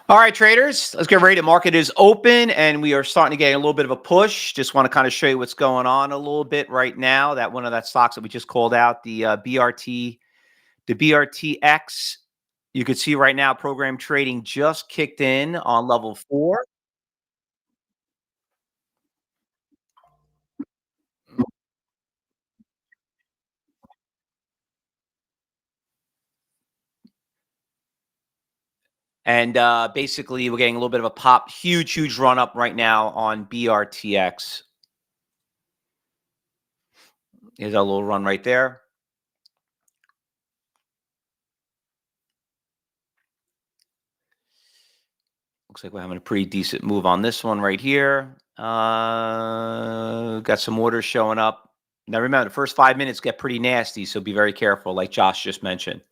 All right, traders, let's get ready. The market is open and we are starting to get a little bit of a push. Just want to kind of show you what's going on a little bit right now. That one of that stocks that we just called out, the BRTX. You can see right now program trading just kicked in on level 4. And basically, we're getting a little bit of a pop, huge run up right now on BRTX. Here's our little run right there. Looks like we're having a pretty decent move on this one right here. Got some orders showing up. Now remember, the first 5 minutes get pretty nasty, so be very careful, like Josh just mentioned.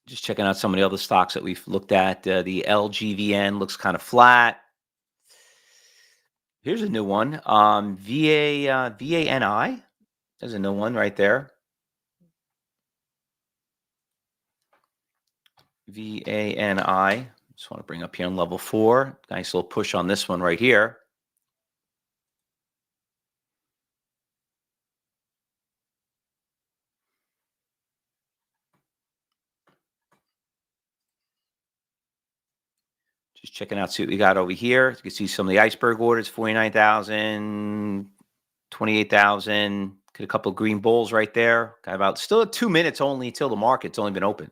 Just checking out some of the other stocks that we've looked at. The LGVN looks kind of flat. Here's a new one. VANI. There's a new one right there. VANI. Just want to bring up here on level 4. Nice little push on this one right here. Just checking out, see what we got over here. You can see some of the iceberg orders, 49,000, 28,000. Get a couple of green bulls right there. Got about still 2 minutes only till the market's only been open.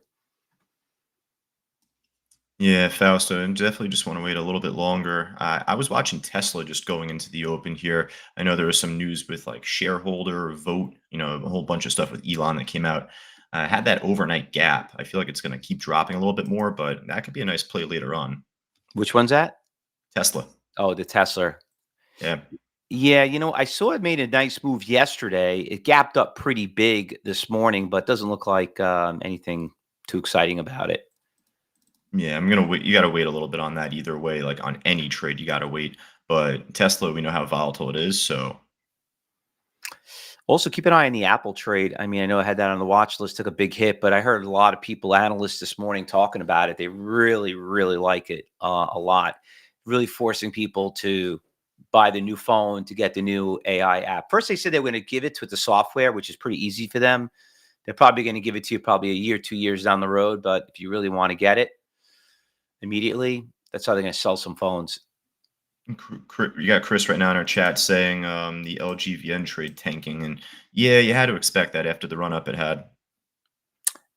Yeah, Fausto, and definitely just want to wait a little bit longer. I was watching Tesla just going into the open here. I know there was some news with like shareholder vote, a whole bunch of stuff with Elon that came out. Had that overnight gap. I feel like it's going to keep dropping a little bit more, but that could be a nice play later on. Which one's that? Tesla. Oh, the Tesla. Yeah. Yeah, I saw it made a nice move yesterday. It gapped up pretty big this morning, but doesn't look like anything too exciting about it. Yeah, I'm gonna wait. You got to wait a little bit on that either way. Like on any trade, you got to wait. But Tesla, we know how volatile it is. So Also, keep an eye on the Apple trade. I mean, I know I had that on the watch list, took a big hit, but I heard a lot of people, analysts this morning, talking about it. They really like it a lot, really forcing people to buy the new phone to get the new AI app. First, they said they were going to give it with the software, which is pretty easy for them. They're probably going to give it to you probably a year, 2 years down the road. But if you really want to get it immediately, that's how they're going to sell some phones. You got Chris right now in our chat saying the LGVN trade tanking, and yeah, you had to expect that after the run up it had.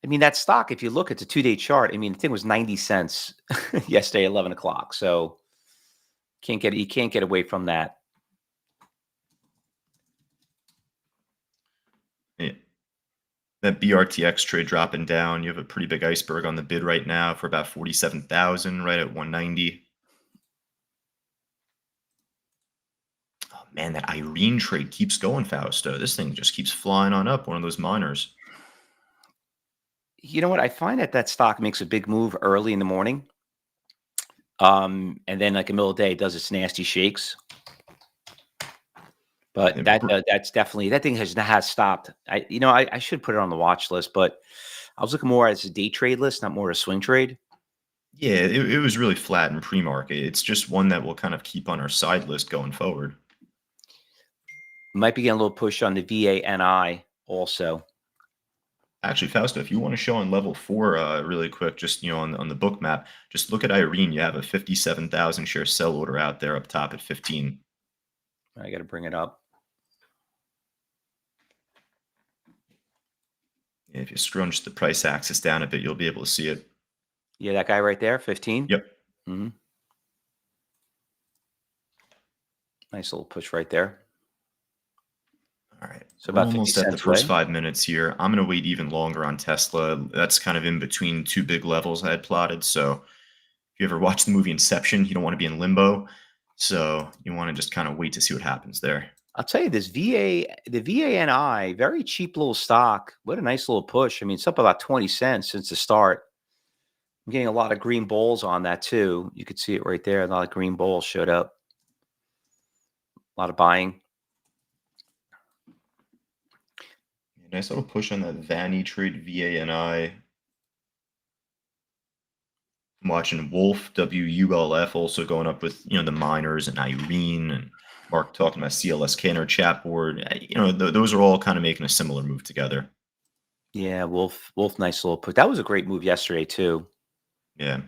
I mean, that stock, if you look at the 2-day chart, I mean, the thing was 90 cents yesterday, 11 o'clock. So you can't get away from that. Yeah. That BRTX trade dropping down. You have a pretty big iceberg on the bid right now for about 47,000, right at 190. Oh man, that Irene trade keeps going, Fausto. This thing just keeps flying on up. One of those miners. You know what? I find that stock makes a big move early in the morning. And then like in the middle of the day, it does its nasty shakes. But Yeah, that's definitely, that thing has stopped. I should put it on the watch list, but I was looking more as a day trade list, not more a swing trade. yeah, it was really flat in pre-market. It's just one that we'll kind of keep on our side list going forward. Might be getting a little push on the VANI also. Actually, Fausto, if you want to show on level 4 really quick, just on the book map, just look at Irene. You have a 57,000 share sell order out there up top at 15. I got to bring it up. If you scrunch the price axis down a bit, you'll be able to see it. Yeah, that guy right there, 15. Yep. Mm-hmm. Nice little push right there. All right. So We're about 50 almost at the cents first away. 5 minutes here. I'm going to wait even longer on Tesla. That's kind of in between two big levels I had plotted. So if you ever watch the movie Inception, you don't want to be in limbo. So you want to just kind of wait to see what happens there. I'll tell you this the VANI, very cheap little stock. What a nice little push. I mean, it's up about 20 cents since the start. I'm getting a lot of green bulls on that too. You could see it right there. A lot of green bulls showed up. A lot of buying. Nice little push on that Vanny trade, VANI. I'm watching Wolf, WULF, also going up with, the miners and Irene and Mark talking about CLSK in our chat board. Those are all kind of making a similar move together. Yeah, Wolf, nice little put. That was a great move yesterday too. Yeah.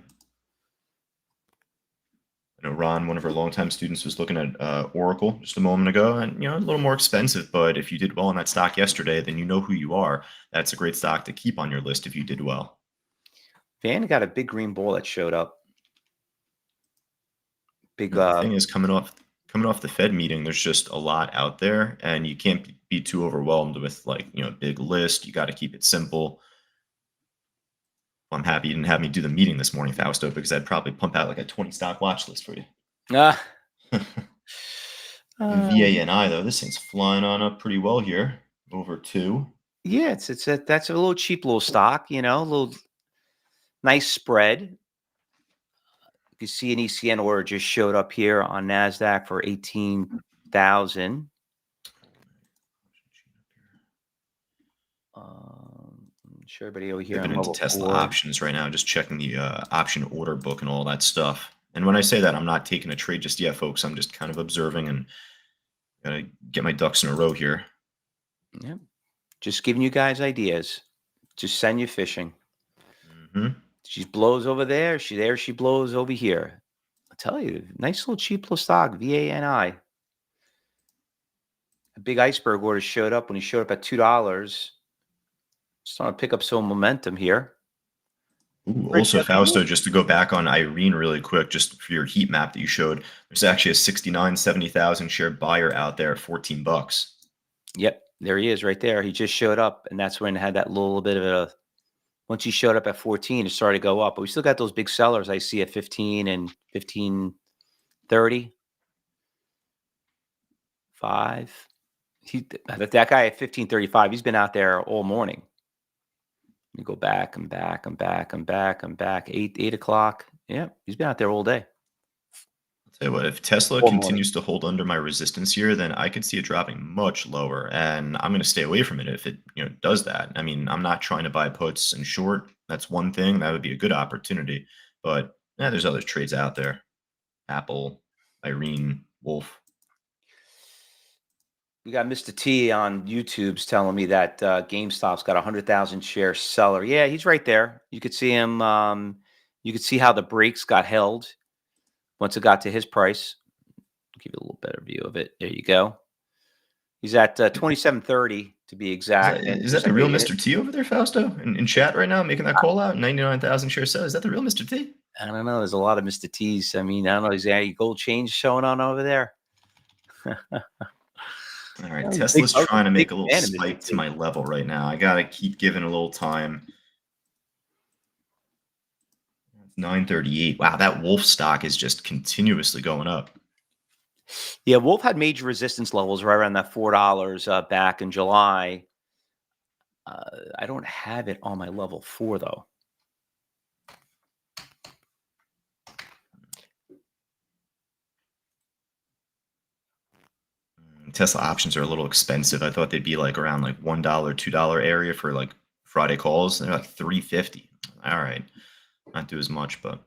Ron, one of our longtime students, was looking at Oracle just a moment ago, and a little more expensive. But if you did well on that stock yesterday, then you know who you are. That's a great stock to keep on your list if you did well. Van got a big green ball that showed up. Big The thing is, coming off the Fed meeting, there's just a lot out there, and you can't be too overwhelmed with a big list. You got to keep it simple. I'm happy you didn't have me do the meeting this morning, Fausto, because I'd probably pump out like a 20 stock watch list for you. ah, VANI though, this thing's flying on up pretty well here, over 2. yeah, that's a little cheap little stock, a little nice spread. You can see an ECN order just showed up here on NASDAQ for 18,000. I'm sure everybody over here on Dipping into level Tesla 4. options right now, just checking the option order book and all that stuff. And when I say that, I'm not taking a trade just yet, folks. I'm just kind of observing and gotta get my ducks in a row here. Yeah, just giving you guys ideas. Just send you fishing. Mm-hmm. She blows over there. She blows over here. I tell you, nice little cheap little stock, VANI. A big iceberg order showed up when he showed up at $2. Starting to pick up some momentum here. Ooh, Rich, also, Fausto, just to go back on Irene really quick, just for your heat map that you showed, there's actually a 70,000 share buyer out there at $14. Yep, there he is right there. He just showed up, and that's when it had that little bit of a. Once he showed up at 14, it started to go up. But we still got those big sellers I see at 15 and 15.30. 5. That guy at 15.35, he's been out there all morning. You go back and back and back and back and back. 8 o'clock. Yeah, he's been out there all day. Tell you what, if Tesla All morning. continues to hold under my resistance here, then I could see it dropping much lower, and I'm going to stay away from it if it does that. I mean, I'm not trying to buy puts and short. That's one thing that would be a good opportunity, but there's other trades out there. Apple, Irene, Wolf. We got Mr. T on YouTube's telling me that GameStop's got 100,000 share seller. Yeah, he's right there. You could see him. You could see how the breaks got held once it got to his price. I'll give you a little better view of it. There you go. He's at 27.30 to be exact. Is that the real Mr. T over there, Fausto, in chat right now, making that call out? 99,000 share sell. Is that the real Mr. T? I don't know. There's a lot of Mr. T's. I mean, I don't know. Is there any gold chains showing on over there? All right, Tesla's trying to make a little fan of spike Mr. to my level right now. I gotta keep giving a little time. 938. Wow, that Wolf stock is just continuously going up. Yeah, Wolf had major resistance levels right around that $4 back in July. I don't have it on my level 4 though. Tesla options are a little expensive. I thought they'd be like around like $1, $2 area for like Friday calls. They're like $3.50. All right, not do as much, but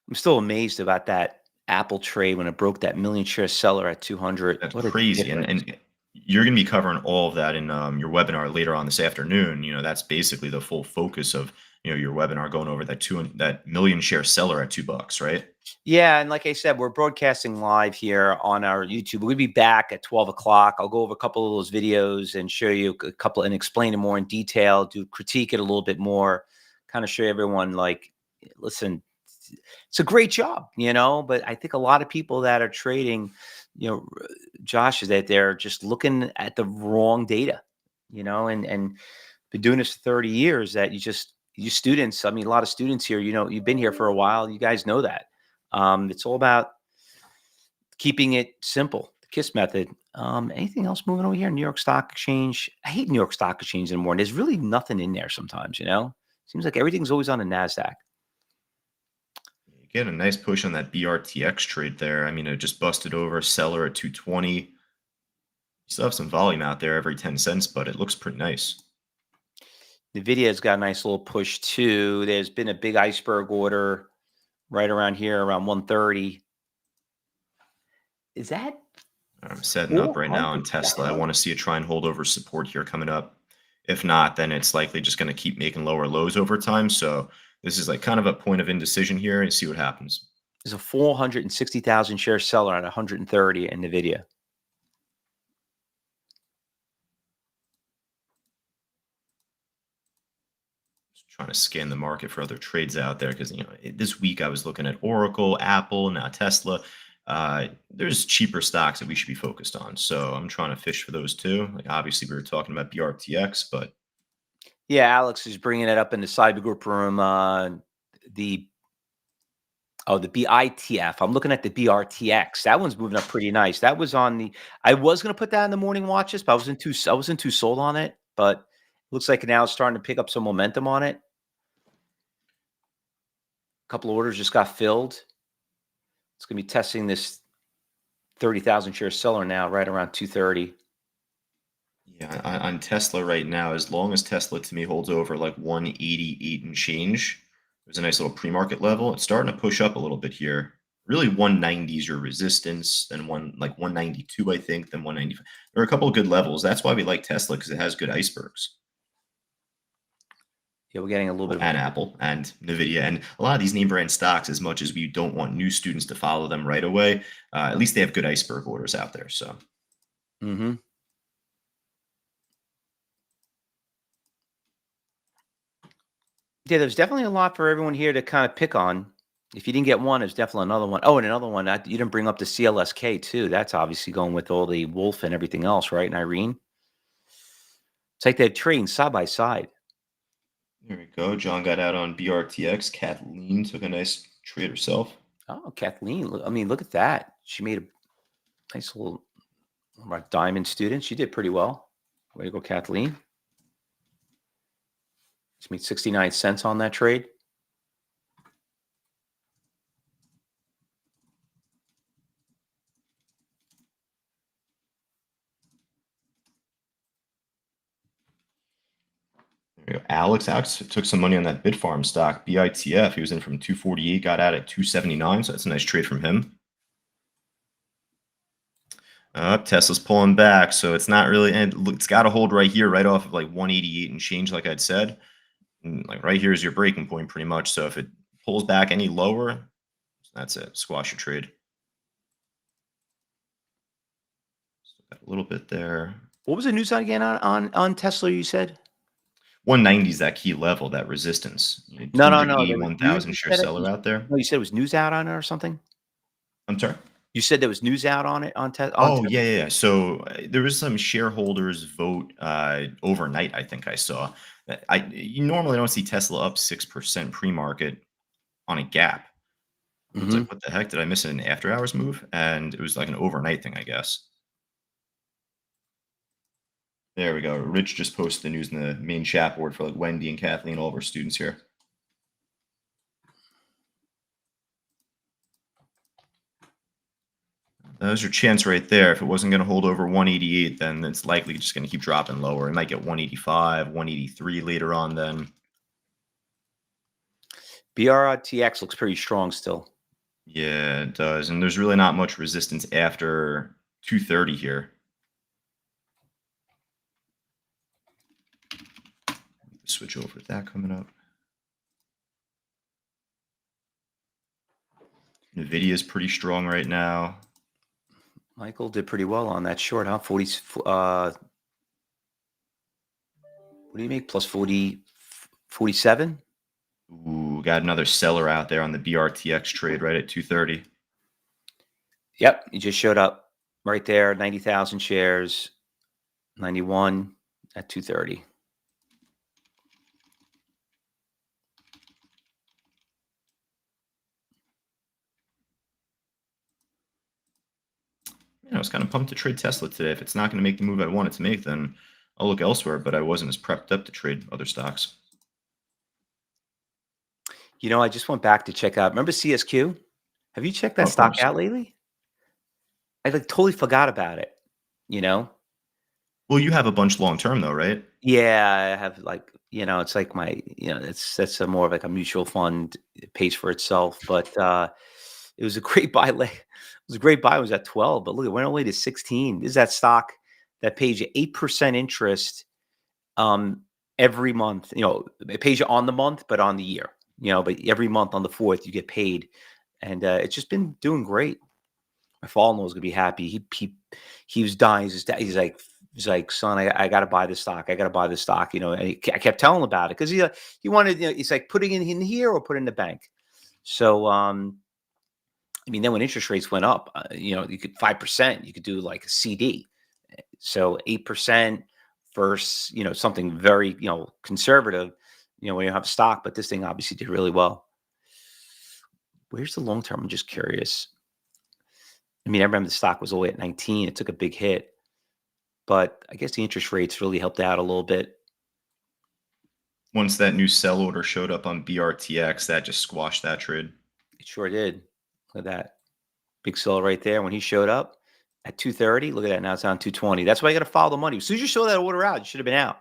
I'm still amazed about that Apple trade when it broke that million share seller at 200. that's What a crazy. difference. And you're going to be covering all of that in your webinar later on this afternoon. That's basically the full focus of your webinar, going over that million share seller at $2, right? Yeah, and like I said, we're broadcasting live here on our YouTube. We'll be back at 12 o'clock. I'll go over a couple of those videos and show you a couple and explain it more in detail, do critique it a little bit more, kind of show everyone like, listen, it's a great job, but I think a lot of people that are trading, Josh, is that they're just looking at the wrong data, and been doing this for 30 years that you students, I mean, a lot of students here, you've been here for a while. You guys know that. It's all about keeping it simple, the KISS method. Anything else moving over here? New York Stock Exchange. I hate New York Stock Exchange anymore. There's really nothing in there sometimes, Seems like everything's always on the NASDAQ. You get a nice push on that BRTX trade there. I mean, it just busted over seller at 220. Still have some volume out there every 10 cents, but it looks pretty nice. Nvidia's got a nice little push too. There's been a big iceberg order right around here, around 130. Is that I'm setting up right now on 400? Tesla. I want to see it try and hold over support here coming up. If not, then it's likely just going to keep making lower lows over time. So this is like kind of a point of indecision here and see what happens. There's a 460,000 share seller at 130 in Nvidia. Just trying to scan the market for other trades out there because this week I was looking at Oracle, Apple, now Tesla. There's cheaper stocks that we should be focused on. So I'm trying to fish for those too. Like obviously we were talking about BRTX, but Yeah, Alex is bringing it up in the cyber group room. The the BITF. I'm looking at the BRTX. That one's moving up pretty nice. That was on the. I was going to put that in the morning watches, but I wasn't too sold on it. But it looks like now it's starting to pick up some momentum on it. A couple of orders just got filled. It's going to be testing this 30,000 share seller now, right around 230. yeah, on Tesla right now, as long as Tesla to me holds over like 188 and change, there's a nice little pre-market level. It's starting to push up a little bit here. Really 190 is your resistance, then 192, I think, then 195. There are a couple of good levels. That's why we like Tesla because it has good icebergs. Yeah, we're getting a little bit Well, of a and Apple and Nvidia and a lot of these name brand stocks, as much as we don't want new students to follow them right away, at least they have good iceberg orders out there. So Mhm. Yeah, there's definitely a lot for everyone here to kind of pick on. If you didn't get one, there's definitely another one. Oh, and another one, you didn't bring up the CLSK too. That's obviously going with all the Wolf and everything else, right? And Irene. It's like they're trading side by side. there we go. John got out on BRTX. Kathleen took a nice trade herself. Oh, Kathleen. I mean, look at that. She made a nice little diamond student. She did pretty well. Way to go, Kathleen. She made 69 cents on that trade. There we go. Alex took some money on that Bitfarm stock, BITF. He was in from 248, got out at 279. So that's a nice trade from him. Tesla's pulling back, so it's not really, and it's got to hold right here, right off of like 188 and change, like I'd said. And like right here is your breaking point, pretty much. So if it pulls back any lower, that's it. Squash your trade. Still got a little bit there. What was the news again on Tesla? You said 190 is that key level, that resistance. no, no, no. There was news. 281,000 You share said it. seller out there. No, you said it was news out on it or something. I'm sorry. You said there was news out on it on Oh, Tesla. yeah, yeah, yeah. So, there was some shareholders vote, overnight, I think I saw. You normally don't see Tesla up 6% pre-market on a gap. It's Hmm. like, "What the heck? Did I miss an after hours move?" And it was like an overnight thing, I guess. There we go. Rich just posted the news in the main chat board for, like, Wendy and Kathleen, all of our students here. That was your chance right there. If it wasn't gonna hold over 188, then it's likely just gonna keep dropping lower. It might get 185, 183 later on then. BRTX looks pretty strong still. Yeah, it does, and there's really not much resistance after 230 here. Switch over to that coming up. Nvidia's pretty strong right now. Michael did pretty well on that short, huh? 40. What do you make? Plus 40, 47? Ooh, got another seller out there on the BRTX trade right at 230. Yep, he just showed up right there. 90,000 shares, 91 at 230. I was kind of pumped to trade Tesla today. If it's not going to make the move I want it to make, then I'll look elsewhere, but I wasn't as prepped up to trade other stocks. I just went back to check out. Remember CSQ? Have you checked Oh, that of stock course. out lately? I like totally forgot about it. You know, Well, you have a bunch long term though, right? Yeah, I have like, it's like that's a more of like a mutual fund. It pays for itself, but it was a great buy. It was a great buy. It was at 12, but look, it went all the way to 16. This is that stock that pays you 8% interest um every month. It pays you on the month, but on the year. But every month on the 4th you get paid, and it's just been doing great. My father-in-law was gonna be happy. He was dying. He's like, son, I got to buy this stock. I got to buy this stock. And I kept telling him about it because he wanted. He's like putting it in here or put it in the bank. So I mean, then when interest rates went up, you could 5%. You could do like a CD. So 8% versus something very conservative. When you have stock, but this thing obviously did really well. Where's the long term? I'm just curious. I mean, I remember the stock was only at 19. It took a big hit, but I guess the interest rates really helped out a little bit. Once that new sell order showed up on BRTX, that just squashed that trade. It sure did. Look at that big seller right there. When he showed up at 230, look at that. Now it's on 220. That's why you got to follow the money. As soon as you show that order out, you should have been out.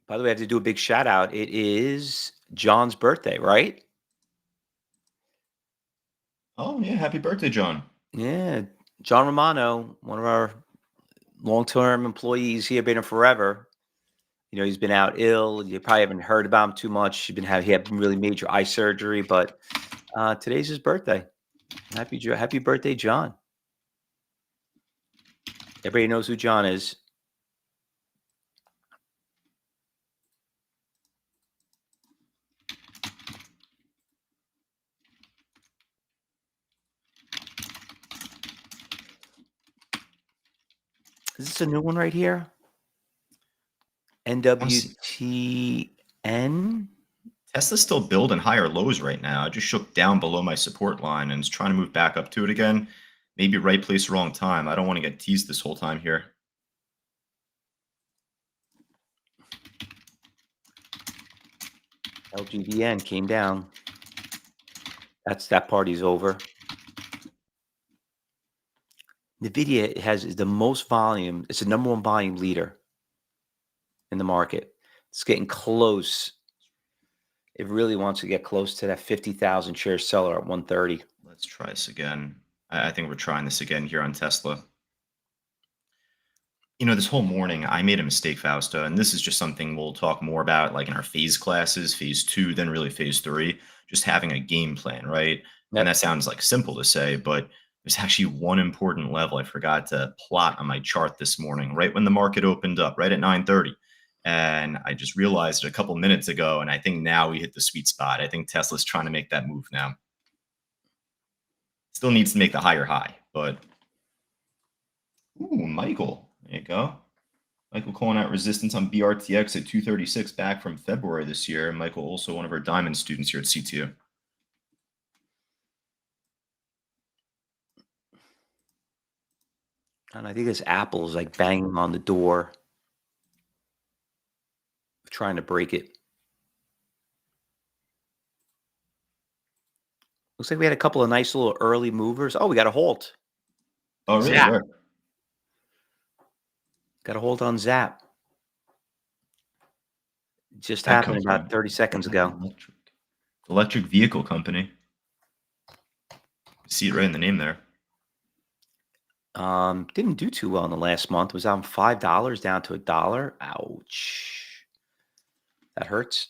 By the way, I have to do a big shout out. It is John's birthday, right? Oh yeah, happy birthday, John. Yeah. John Romano, one of our long-term employees here, been here forever. He's been out ill. You probably haven't heard about him too much. He had really major eye surgery, but today's his birthday. Happy birthday, John. Everybody knows who John is. Is this a new one right here? I want to see NWTN? Tesla's still building higher lows right now. I just shook down below my support line and is trying to move back up to it again. Maybe right place, wrong time. I don't want to get teased this whole time here. LGDN came down. That party's over. NVIDIA is the most volume. It's the number one volume leader in the market. It's getting close. It really wants to get close to that 50,000 share seller at 130. Let's try this again. I think we're trying this again here on Tesla. This whole morning I made a mistake, Fausto, and this is just something we'll talk more about like in our phase classes, phase two, then really phase three, just having a game plan, right? And Yep. that sounds like simple to say, but there's actually one important level I forgot to plot on my chart this morning, right when the market opened up, right at 9:30. And I just realized it a couple minutes ago, and I think now we hit the sweet spot. I think Tesla's trying to make that move now. Still needs to make the higher high, but ooh, Michael, there you go. Michael calling out resistance on BRTX at 236 back from February this year. Michael, also one of our diamond students here at CTU. And I think this Apple is like banging on the door, trying to break it. Looks like we had a couple of nice little early movers. Oh, we got a halt. Oh, really? Zap. Where? Got a hold on Zap. Just That happened come about from 30 seconds ago. electric vehicle company. See it right in the name there. Didn't do too well in the last month. It was down $5 down to $1. Ouch. That hurts.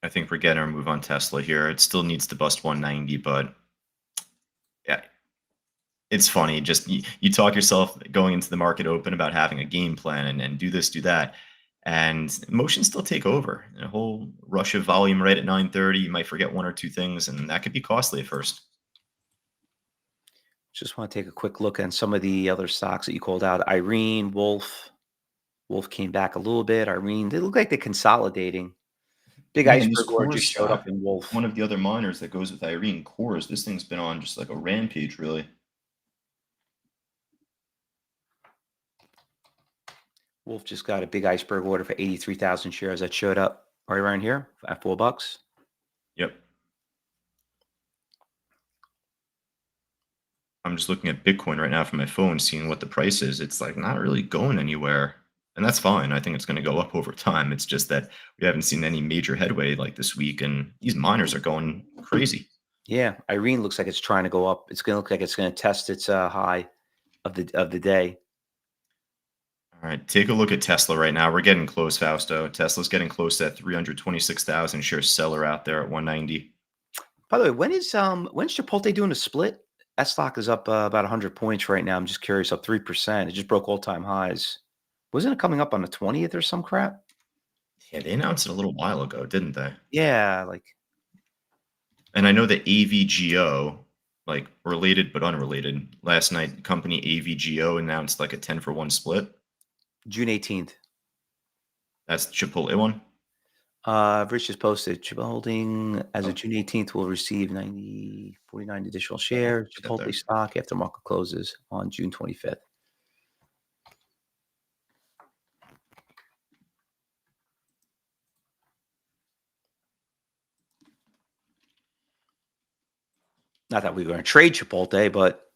I think we're getting our move on Tesla here. It still needs to bust 190, but yeah, it's funny. Just you talk yourself going into the market open about having a game plan and do this, do that. And emotions still take over. A whole rush of volume right at 9:30. You might forget one or two things, and that could be costly at first. Just want to take a quick look at some of the other stocks that you called out. Irene, Wolf. Wolf came back a little bit. Irene, they look like they're consolidating. Big Man, this iceberg order core just showed up stock, in Wolf. one of the other miners that goes with Irene cores, this thing's been on just like a rampage, really. Wolf just got a big iceberg order for 83,000 shares that showed up right around here at $4. Yep. I'm just looking at Bitcoin right now from my phone, seeing what the price is. It's like not really going anywhere. And that's fine. I think it's going to go up over time. It's just that we haven't seen any major headway like this week, and these miners are going crazy. Yeah, Irene looks like it's trying to go up. It's going to look like it's going to test its high of the day. All right, take a look at Tesla right now. We're getting close, Fausto. Tesla's getting close to that 326,000 share seller out there at 190. By the way, when's Chipotle doing a split? That stock is up about 100 points right now. I'm just curious, up 3%. It just broke all-time highs. Wasn't it coming up on the 20th or some crap? Yeah, they announced it a little while ago, didn't they? Yeah, like And I know that AVGO, like related but unrelated, last night company AVGO announced like a 10 for 1 split. June 18th. That's the Chipotle one. Rich just posted, Chipotle Holding as of Oh, June 18th will receive 49 additional yeah, shares. see that Chipotle there. stock after market closes on June 25th. Not that we were going to trade Chipotle, but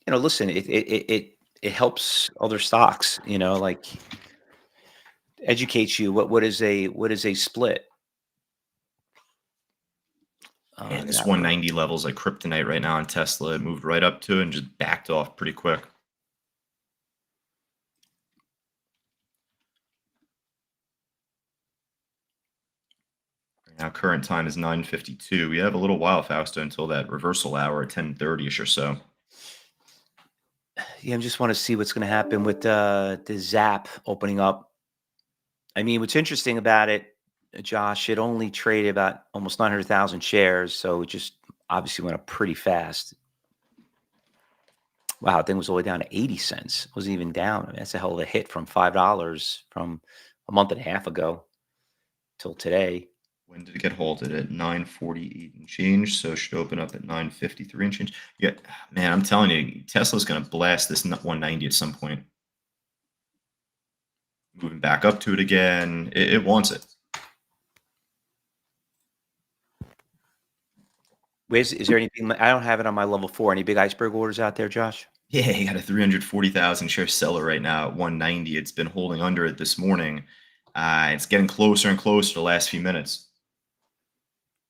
listen, it helps other stocks. Like educates you what is a split. Man, this That one. 190 level is like kryptonite right now on Tesla. It moved right up to it and just backed off pretty quick. Right now, current time is 9:52. We have a little while, Fausto, until that reversal hour at 10:30ish or so. Yeah, I just want to see what's going to happen with the Zap opening up. I mean, what's interesting about it, Josh, it only traded about almost 900,000 shares, so it just obviously went up pretty fast. Wow, thing was all the way down to 80 cents. Wasn't even down. I mean, that's a hell of a hit from $5 from a month and a half ago till today. When did it get halted? At 9:48 and change, so it should open up at 9:53 and change. Yeah, man, I'm telling you, Tesla's going to blast this 190 at some point. Moving back up to it again. It wants it. Is there anything? I don't have it on my level 4. Any big iceberg orders out there, Josh? Yeah, you got a 340,000 share seller right now at 190. It's been holding under it this morning. It's getting closer and closer the last few minutes.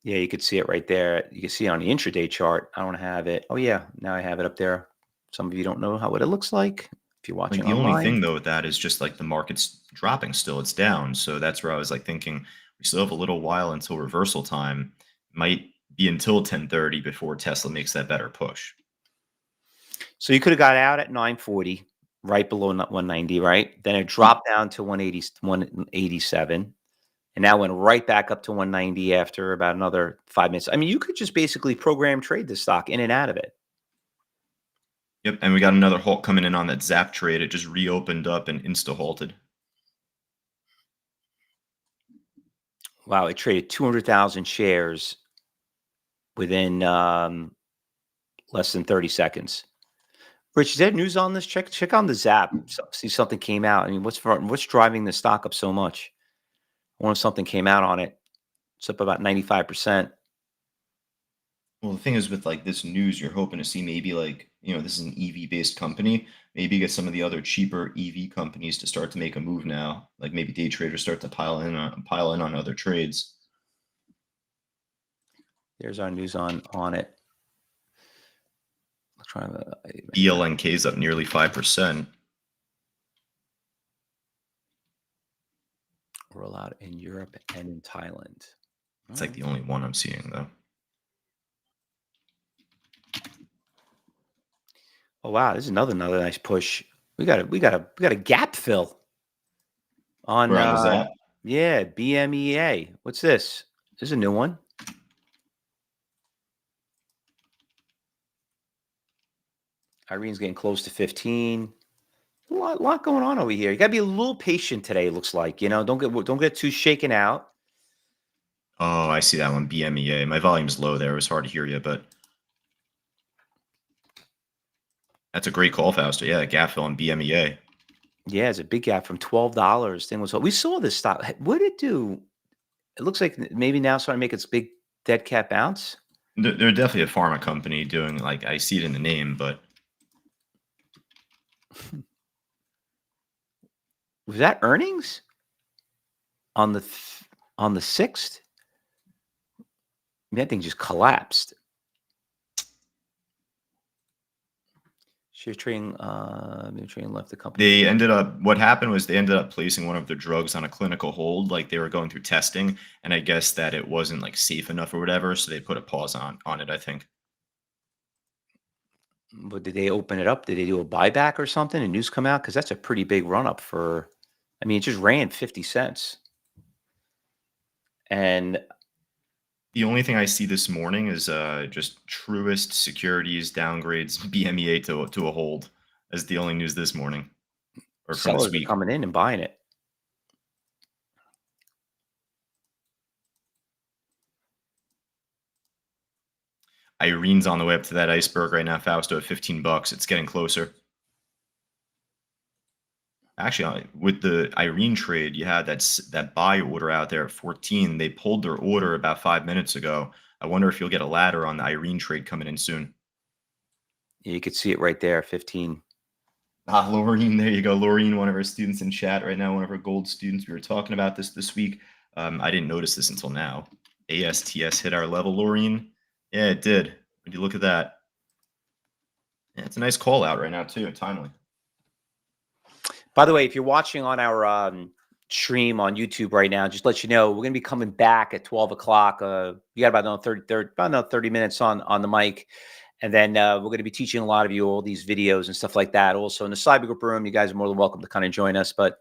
Yeah, you could see it right there. You can see it on the intraday chart. I don't have it. Oh yeah, now I have it up there. Some of you don't know what it looks like if you're Like watching the only online. thing though with that is just like the market's dropping still. It's down. So that's where I was like thinking we still have a little while until reversal time. Might be until 10:30 before Tesla makes that better push. So you could have got out at 940, right below 190, right? Then it Yep. dropped down to 180, 187, and now went right back up to 190 after about another 5 minutes. I mean, you could just basically program trade this stock in and out of it. Yep. And we got another halt coming in on that Zap trade. It just reopened up and insta halted. Wow, it traded 200,000 shares within less than 30 seconds. Rich, is there news on this? Check on the Zap. See something came out. I mean, what's driving the stock up so much? I wonder if something came out on it. It's up about 95%. Well, the thing is with like this news, you're hoping to see maybe like, this is an EV based company, maybe get some of the other cheaper EV companies to start to make a move now. Like maybe day traders start to pile in on other trades. There's our news on it. Let's try to ELNK is up nearly 5%. roll out in Europe and in Thailand. It's All like right. the only one I'm seeing though. Oh wow, this is another nice push. We got a gap fill on Where on the Zap? yeah, BMEA. What's this? This is a new one. Irene's getting close to 15. A lot going on over here. You got to be a little patient today. It looks like don't get too shaken out. Oh, I see that one. BMEA. My volume's low there. It was hard to hear you, but that's a great call, Fausto. Yeah, gap fill on BMEA. Yeah, it's a big gap from $12. Thing was we saw this stop. What did it do? It looks like maybe now starting to make its big dead cat bounce. They're definitely a pharma company doing like I see it in the name, but Was that earnings on on the 6th? That thing just collapsed. Maybe trading left the company. they ended up what happened was they ended up placing one of their drugs on a clinical hold, like they were going through testing, and I guess that it wasn't like safe enough or whatever, so they put a pause on it, I think. But did they open it up? Did they do a buyback or something? And news come out because that's a pretty big run up for. I mean, it just ran 50 cents, and The only thing I see this morning is just Truist Securities downgrades BMEA to a hold as the only news this morning or from this sellers are week. coming in and buying it. Irene's on the way up to that iceberg right now, Fausto, at $15. It's getting closer. Actually, with the Irene trade, you had that buy order out there at 14. They pulled their order about 5 minutes ago. I wonder if you'll get a ladder on the Irene trade coming in soon. You could see it right there, 15. Ah, Laureen, there you go. Laureen, one of our students in chat right now, one of our gold students. We were talking about this week. I didn't notice this until now. ASTS hit our level, Laureen. Yeah, it did. Would you look at that? Yeah, it's a nice call out right now too. Timely. By the way, if you're watching on our stream on YouTube right now, just let you know we're going to be coming back at 12 o'clock. You got about another 30 minutes on the mic. And then we're going to be teaching a lot of you all these videos and stuff like that. Also in the cyber group room, you guys are more than welcome to kind of join us. But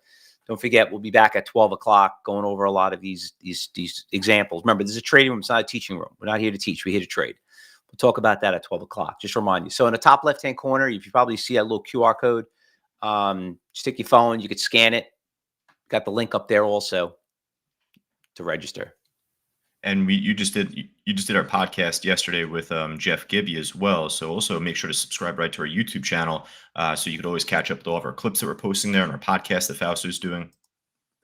don't forget, we'll be back at 12 o'clock going over a lot of these examples. Remember, this is a trading room. It's not a teaching room. We're not here to teach. We're here to trade. We'll talk about that at 12 o'clock. Just remind you. So in the top left-hand corner, if you probably see that little QR code, stick your phone. You could scan it. Got the link up there also to register. And you just did our podcast yesterday with Jeff Gibby as well. So also make sure to subscribe right to our YouTube channel, so you could always catch up with all of our clips that we're posting there and our podcast that Fausto's doing.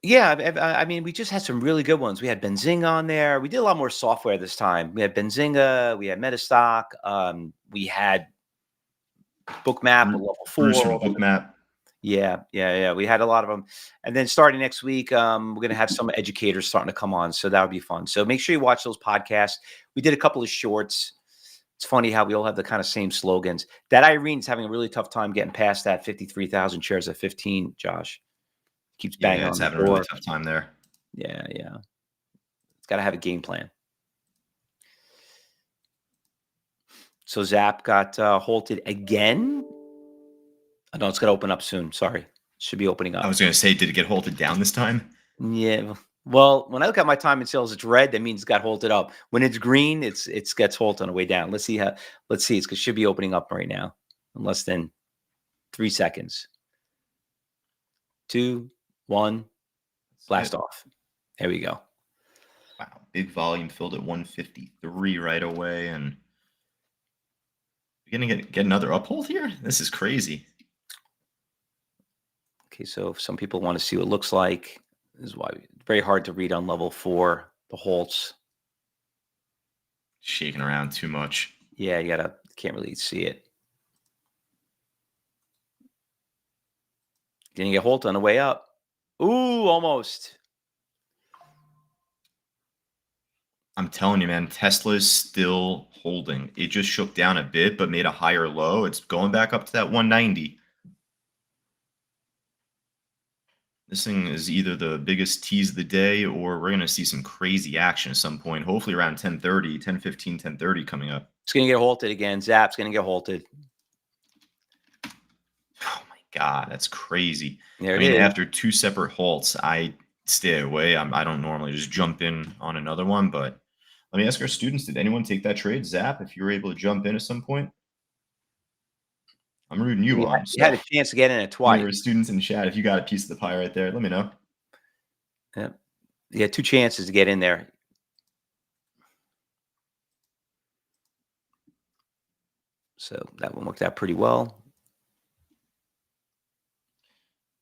Yeah, I mean, we just had some really good ones. We had Benzinga on there. We did a lot more software this time. We had Benzinga. We had Metastock. We had Bookmap, a level Bruce 4. from Bookmap. Yeah. We had a lot of them. And then starting next week, we're going to have some educators starting to come on. So that would be fun. So make sure you watch those podcasts. We did a couple of shorts. It's funny how we all have the kind of same slogans. That Irene's having a really tough time getting past that 53,000 shares at 15, Josh. Keeps banging Yeah, it's on the having a really door. tough time there. Yeah. It's got to have a game plan. So Zap got halted again. I know it's going to open up soon. Sorry. Should be opening I up. was going to say, did it get halted down this time? Yeah. Well, when I look at my time in sales, it's red. That means it's got halted up. When it's green, it gets halted on the way down. Let's see. It should be opening up right now in less than 3 seconds. 2, 1, blast off. There we go. Wow, big volume filled at 153 right away, and you're gonna get another uphold here. This is crazy. Okay, so if some people want to see what it looks like, this is why it's very hard to read on level 4, the halts. Shaking around too much. Yeah, can't really see it. Didn't get halted on the way up. Ooh, almost. I'm telling you, man, Tesla's still holding. It just shook down a bit, but made a higher low. It's going back up to that 190. This thing is either the biggest tease of the day, or we're going to see some crazy action at some point, hopefully around 10:30, 10:15, 10:30 coming up. It's going to get halted again. Zap's going to get halted. Oh my God, that's crazy. There I it mean, is. after two separate halts, I stay away. I don't normally just jump in on another one, but let me ask our students, did anyone take that trade? Zap, if you were able to jump in at some point? I'm rooting you on. You had So a chance to get in it any of twice. our students in chat, if you got a piece of the pie right there, let me know. Yeah. You had 2 chances to get in there. So that one worked out pretty well.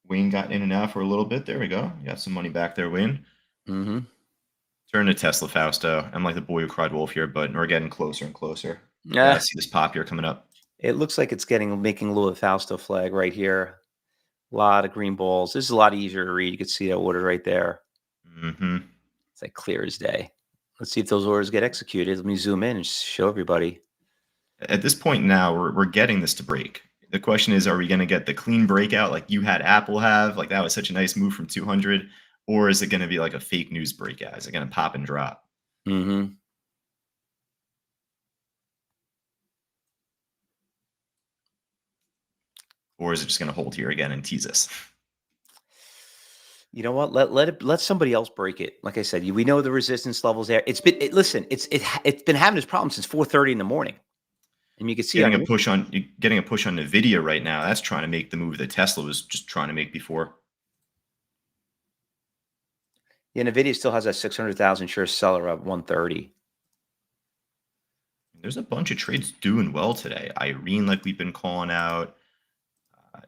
Wayne got in and out for a little bit. There we go. You got some money back there, Wayne. Mm-hmm. Turn to Tesla, Fausto. I'm like the boy who cried wolf here, but we're getting closer and closer. Yeah, I Yeah, see this pop here coming up. it looks like it's making a little Fausto flag right here. A lot of green balls. This is a lot easier to read. You can see that order right there. Hmm. It's like clear as day. Let's see if those orders get executed. Let me zoom in and show everybody. At this point now, we're getting this to break. The question is, are we going to get the clean breakout like you had Apple have? Like that was such a nice move from 200. Or is it going to be like a fake news breakout? Is it going to pop and drop? Mm-hmm. Or is it just going to hold here again and tease us? You know what? Let somebody else break it. Like I said, we know the resistance levels there. Listen. It's been having this problem since 4:30 in the morning, and you can see on your Getting a push on Nvidia right now. That's trying to make the move that Tesla was just trying to make before. yeah, Nvidia still has that 600,000 share seller at 130. There's a bunch of trades doing well today. Irene, like we've been calling out, uh,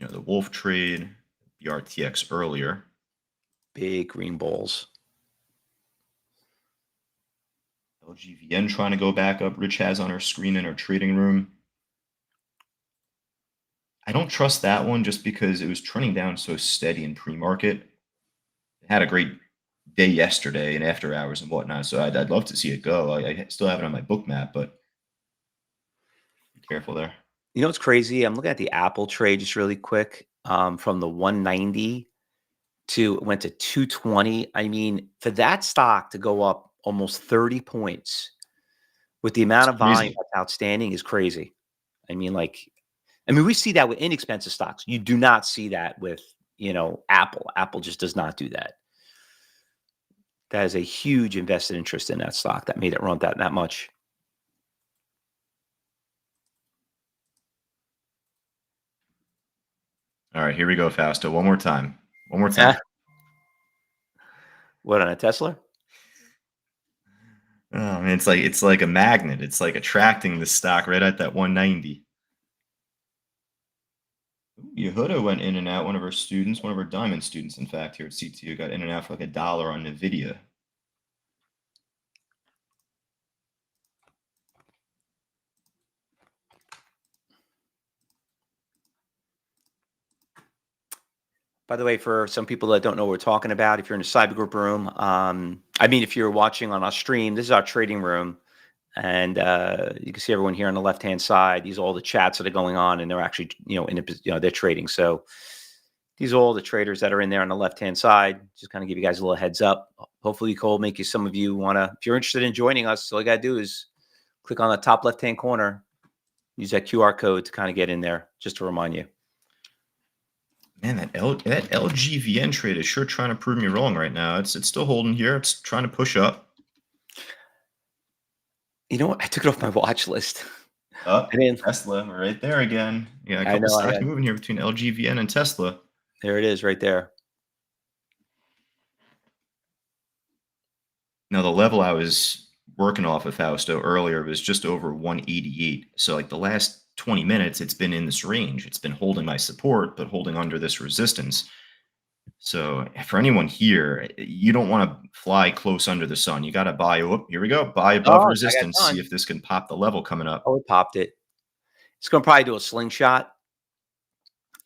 the Wolf trade, the RTX earlier. Big green balls. LGVN trying to go back up. Rich has on our screen in our trading room. I don't trust that one just because it was trending down so steady in pre-market. It had a great day yesterday and after hours and whatnot, so I'd love to see it go. I still have it on my book map, but be careful there. You know what's crazy? I'm looking at the Apple trade just really quick. From the 190 went to 220. I mean, for that stock to go up almost 30 points with the It's amount of volume crazy. that's outstanding is crazy. I mean, we see that with inexpensive stocks. You do not see that with, Apple. Apple just does not do that. That is a huge invested interest in that stock that made it run that much. All right, here we go, Fausto. One more time. One more time. What, on a Tesla? Oh, man, it's like a magnet. It's like attracting the stock right at that 190. Yehuda went in and out. One of our students, one of our diamond students, in fact, here at CTU, got in and out for like $1 on Nvidia. By the way, for some people that don't know what we're talking about, if you're in a cyber group room, if you're watching on our stream, this is our trading room. And you can see everyone here on the left-hand side. These are all the chats that are going on, and they're actually, they're trading. So these are all the traders that are in there on the left-hand side. Just kind of give you guys a little heads up. Hopefully, Cole, some of you want to, if you're interested in joining us, all you got to do is click on the top left-hand corner, use that QR code to kind of get in there, just to remind you. Man, that LGVN trade is sure trying to prove me wrong right now. It's still holding here. It's trying to push up. You know what? I took it off my watch list. Up, I didn't. Tesla, we're right there again. Yeah, a I couple know. stocks moving here between LGVN and Tesla. There it is, right there. Now, the level I was working off of Fausto earlier was just over 188. So, like the last 20 minutes, it's been in this range. It's been holding my support, but holding under this resistance. So, for anyone here, you don't want to fly close under the sun. You got to buy. Oh, here we go. Buy above Oh, I got resistance. See done. if this can pop the level coming up. Oh, it popped it. It's going to probably do a slingshot.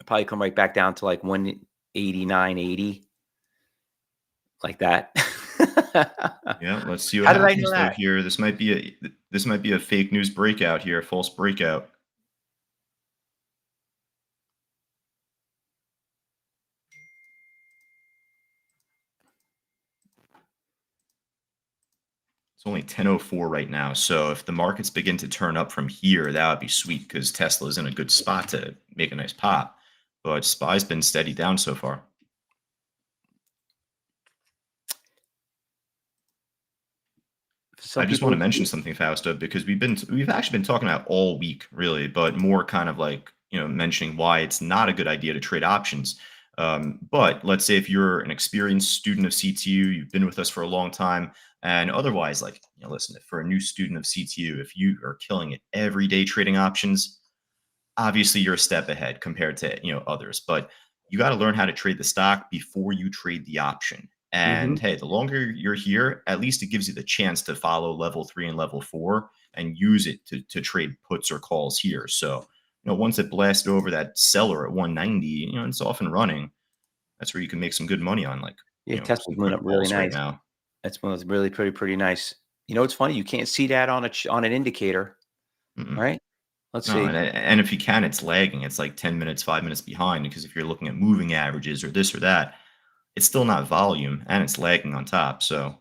It'll probably come right back down to like 189.80, like that. Yeah, let's see what How did I happens know though that? here. This might be a fake news breakout here, a false breakout. It's only 10:04 right now. So if the markets begin to turn up from here, that would be sweet because Tesla's in a good spot to make a nice pop. But SPY's been steady down so far. Some I just want to people, mention something, Fausto, because we've actually been talking about all week, really, but more kind of like mentioning why it's not a good idea to trade options. But let's say if you're an experienced student of CTU, you've been with us for a long time, and otherwise, like listen, if for a new student of CTU, if you are killing it every day trading options, obviously you're a step ahead compared to, others, but you got to learn how to trade the stock before you trade the option. And Mhm. hey, the longer you're here, at least it gives you the chance to follow level 3 and level 4 and use it to trade puts or calls here. So, once it blasted over that seller at 190, it's off and running. That's where you can make some good money on, like, Yeah, some Tesla's moving good up really calls right nice. now. That's one that's really pretty nice. You know, it's funny, you can't see that on on an indicator, Mm-mm. right? Let's No, see. and if you can, it's lagging. It's like 10 minutes, 5 minutes behind, because if you're looking at moving averages or this or that, it's still not volume and it's lagging on top. So,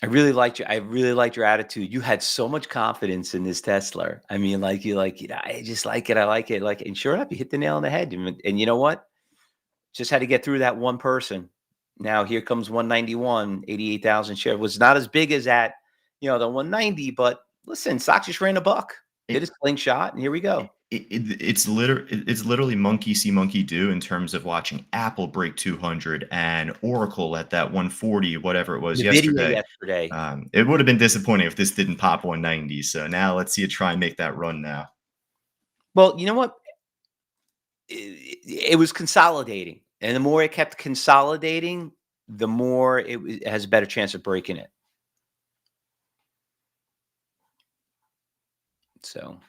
I really liked your attitude. You had so much confidence in this Tesla. I mean, like, you like, "I just like it, I like it," and sure enough, you hit the nail on the head, and you know what? Just had to get through that one person. Now here comes 191, 88,000 shares. Was not as big as that, the 190, but listen, stock just ran a buck. Did a it slingshot, and here we go. it's literally monkey see, monkey do in terms of watching Apple break 200 and Oracle at that 140, whatever it was NVIDIA yesterday. yesterday. It would have been disappointing if this didn't pop 190. So now let's see it try and make that run now. Well, you know what? It was consolidating, and the more it kept consolidating, the more it has a better chance of breaking it. So,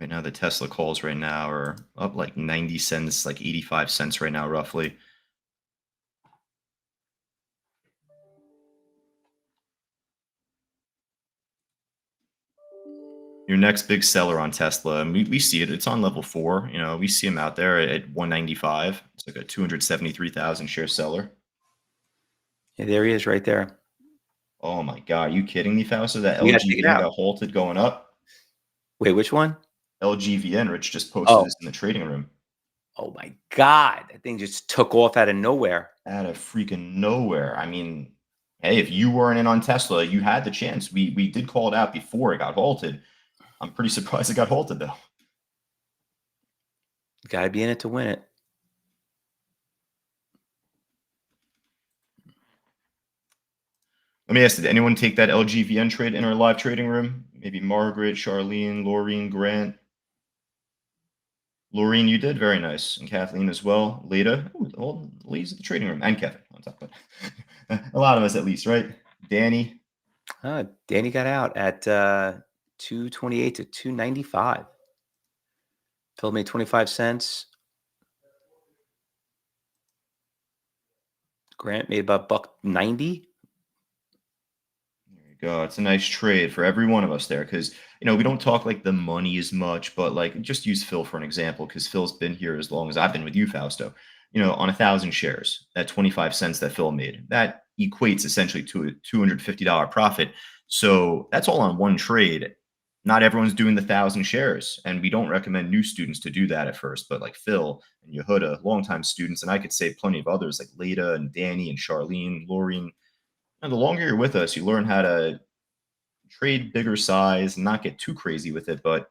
Right now, the Tesla calls right now are up like 90 cents, like 85 cents right now, roughly. Your next big seller on Tesla, and we see it. It's on level 4. We see him out there at 195. It's like a 273,000 share seller. yeah, there he is right there. Oh my God, are you kidding me, Fausto? That We gotta take it LGVN out. got halted going up. Wait, which one? LGVN, Rich just posted Oh, this in the trading room. oh my god, that thing just took off out of nowhere. Out of freaking nowhere. I mean, hey, if you weren't in on Tesla, you had the chance. We did call it out before it got halted. I'm pretty surprised it got halted though. Gotta be in it to win it. Let me ask, did anyone take that LGVN trade in our live trading room? Maybe Margaret, Charlene, Laureen, Grant. Laureen, you did very nice, and Kathleen as well. Leda, ooh, all ladies at the trading room, and Kevin on top of it. A lot of us, at least, right? Danny, Danny got out at 228 to 295. Phil made 25 cents. Grant made about buck 90. there you go. It's a nice trade for every one of us there, because we don't talk like the money as much, but like just use Phil for an example, because Phil's been here as long as I've been with you, Fausto. On 1,000 shares, that 25 cents that Phil made, that equates essentially to a $250 profit. So that's all on one trade. Not everyone's doing the 1,000 shares, and we don't recommend new students to do that at first. But like Phil and Yehuda, longtime students, and I could say plenty of others like Leda and Danny and Charlene, Laureen. And the longer you're with us, you learn how to trade bigger size, not get too crazy with it, but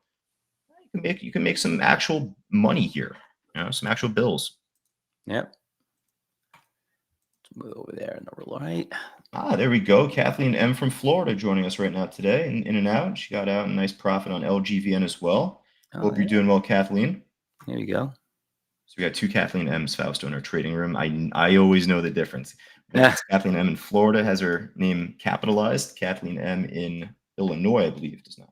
you can make some actual money here, some actual bills. Yep. Let's move over there in the right. There we go. Kathleen M from Florida joining us right now today, and in and out. She got out a nice profit on LGVN as well. Oh, Hope you're yeah. doing well, Kathleen. There you go. So we got two Kathleen M's, Fausto, in our trading room. I always know the difference. It's Kathleen M in Florida has her name capitalized. Kathleen M in Illinois, I believe, does not.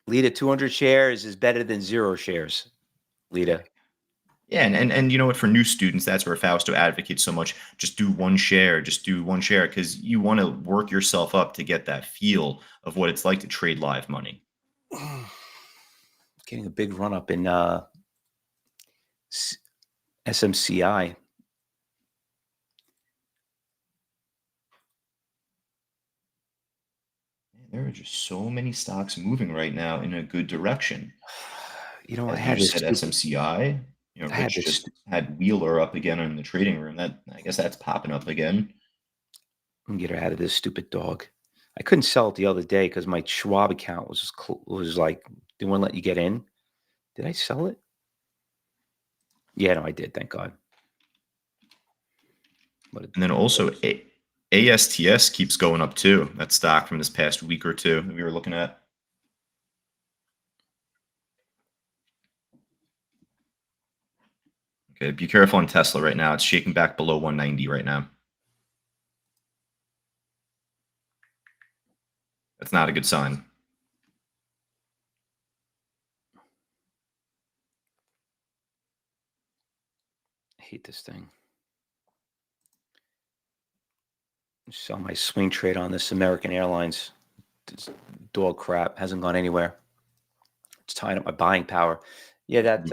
Lita, 200 shares is better than 0 shares. Lita. Yeah, and you know what? For new students, that's where Fausto advocates so much. Just do one share, because you want to work yourself up to get that feel of what it's like to trade live money. Getting a big run up in SMCI. There are just so many stocks moving right now in a good direction. You know, As you said, SMCI. I had Rich this just had Wheeler up again in the trading room. That I guess that's popping up again. Let me get her out of this stupid dog. I couldn't sell it the other day because my Schwab account was like they wouldn't let you get in. Did I sell it? Yeah, no, I did. Thank God. What a And then also horse. ASTS keeps going up too. That stock from this past week or two that we were looking at. Okay, be careful on Tesla right now. It's shaking back below 190 right now. That's not a good sign. I hate this thing. Sell my swing trade on this American Airlines. This dog crap hasn't gone anywhere. It's tying up my buying power. Yeah, that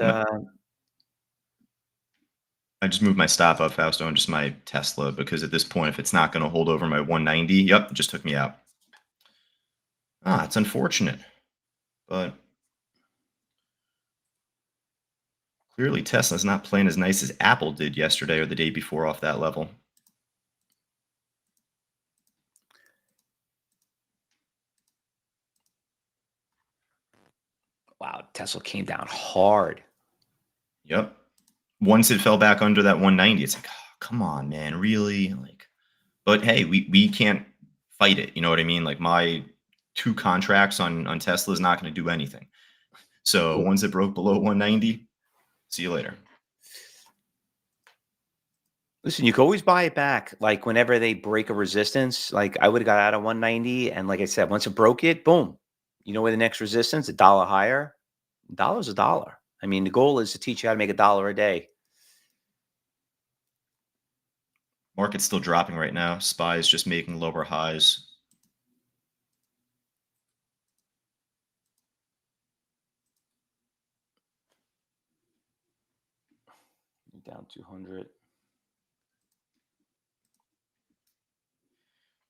I just moved my stop up, Fausto, on just my Tesla because at this point, if it's not going to hold over my 190, yep, it just took me out. It's unfortunate, but clearly Tesla's not playing as nice as Apple did yesterday or the day before off that level. wow, Tesla came down hard. Yep. Once it fell back under that 190, it's like, oh, come on, man, really? Like, but hey, we can't fight it. You know what I mean? Like my two contracts on Tesla is not going to do anything. So Cool. once it broke below 190, see you later. Listen, you can always buy it back. Like whenever they break a resistance, like I would have got out of 190. And like I said, once it broke it, boom. You know where the next resistance? A dollar higher. Dollar's a dollar. I mean, the goal is to teach you how to make a dollar a day. Market's still dropping right now. SPY is just making lower highs. Down 200.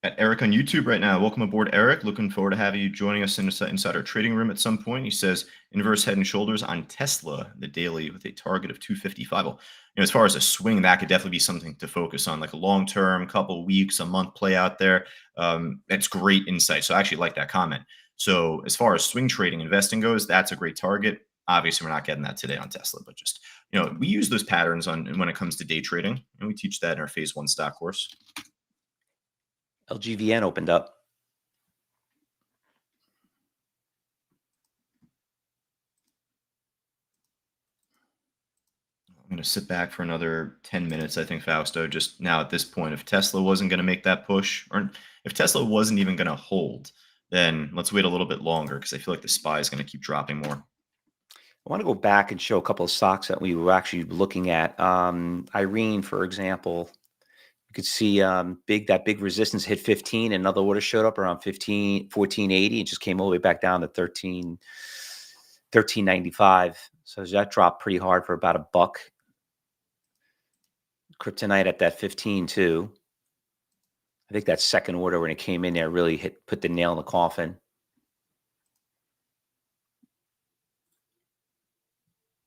Got Eric on YouTube right now. Welcome aboard, Eric. Looking forward to having you joining us inside our trading room at some point. He says inverse head and shoulders on Tesla, the daily with a target of 255. Well, as far as a swing, that could definitely be something to focus on, like a long term, couple weeks, a month play out there. That's great insight. So I actually like that comment. So as far as swing trading investing goes, that's a great target. Obviously, we're not getting that today on Tesla, but just we use those patterns on when it comes to day trading, and we teach that in our phase 1 stock course. LGVN opened up. I'm going to sit back for another 10 minutes, I think, Fausto. Just now at this point, if Tesla wasn't going to make that push, or if Tesla wasn't even going to hold, then let's wait a little bit longer because I feel like the SPY is going to keep dropping more. I want to go back and show a couple of stocks that we were actually looking at. Irene, for example, you could see that big resistance hit 15. Another order showed up around 1480. It just came all the way back down to 1395. So that dropped pretty hard for about $1. Kryptonite at that 15 too. I think that second order when it came in there really put the nail in the coffin.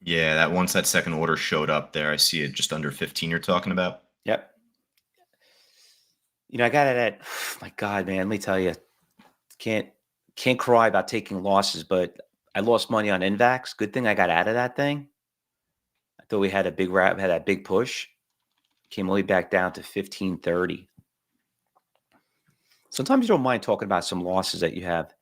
Yeah, that once that second order showed up there, I see it just under 15 you're talking about. Yep. I got it at, my God, man, let me tell you, can't cry about taking losses, but I lost money on Invax. Good thing I got out of that thing. I thought we had a big wrap, had that big push. Came all the way back down to 1530. Sometimes you don't mind talking about some losses that you have.